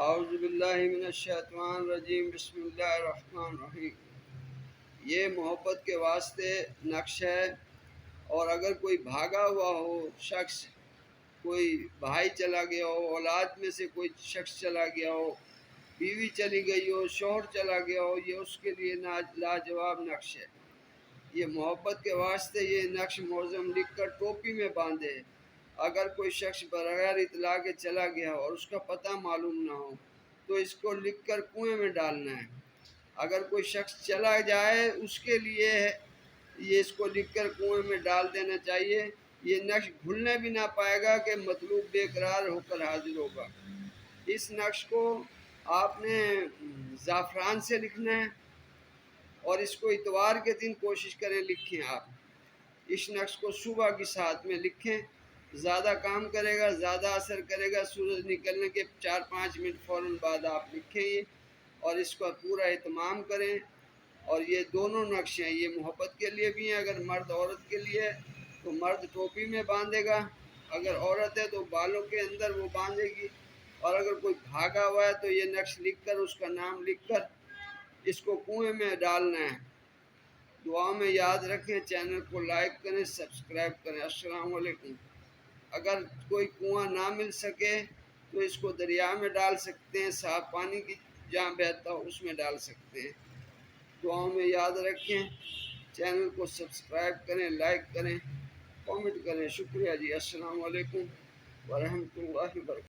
اعوذ باللہ من الشیطان الرجیم، بسم اللہ الرحمن الرحیم۔ یہ محبت کے واسطے نقش ہے، اور اگر کوئی بھاگا ہوا ہو شخص، کوئی بھائی چلا گیا ہو، اولاد میں سے کوئی شخص چلا گیا ہو، بیوی چلی گئی ہو، شوہر چلا گیا ہو، یہ اس کے لیے لاجواب نقش ہے۔ یہ محبت کے واسطے یہ نقش معظم لکھ کر ٹوپی میں باندھے۔ اگر کوئی شخص بغیر اطلاع کے چلا گیا اور اس کا پتہ معلوم نہ ہو تو اس کو لکھ کر کنویں میں ڈالنا ہے۔ اگر کوئی شخص چلا جائے اس کے لیے یہ اس کو لکھ کر کنویں میں ڈال دینا چاہیے۔ یہ نقش بھولنے بھی نہ پائے گا کہ مطلوب بے قرار ہو کر حاضر ہوگا۔ اس نقش کو آپ نے زعفران سے لکھنا ہے، اور اس کو اتوار کے دن کوشش کریں لکھیں۔ آپ اس نقش کو صبح کی ساعت میں لکھیں، زیادہ کام کرے گا، زیادہ اثر کرے گا۔ سورج نکلنے کے 4-5 منٹ فوراً بعد آپ لکھیں یہ، اور اس کا پورا اہتمام کریں۔ اور یہ دونوں نقش ہیں، یہ محبت کے لیے بھی ہیں۔ اگر مرد عورت کے لیے ہے تو مرد ٹوپی میں باندھے گا، اگر عورت ہے تو بالوں کے اندر وہ باندھے گی، اور اگر کوئی بھاگا ہوا ہے تو یہ نقش لکھ کر، اس کا نام لکھ کر اس کو کنویں میں ڈالنا ہے۔ دعا میں یاد رکھیں، چینل کو لائک کریں، سبسکرائب کریں۔ السلام علیکم۔ اگر کوئی کنواں نہ مل سکے تو اس کو دریا میں ڈال سکتے ہیں، صاف پانی کی جہاں بہتا ہو اس میں ڈال سکتے ہیں۔ دعاؤں میں یاد رکھیں، چینل کو سبسکرائب کریں، لائک کریں، کامنٹ کریں۔ شکریہ جی۔ السلام علیکم ورحمۃ اللہ وبرکاتہ۔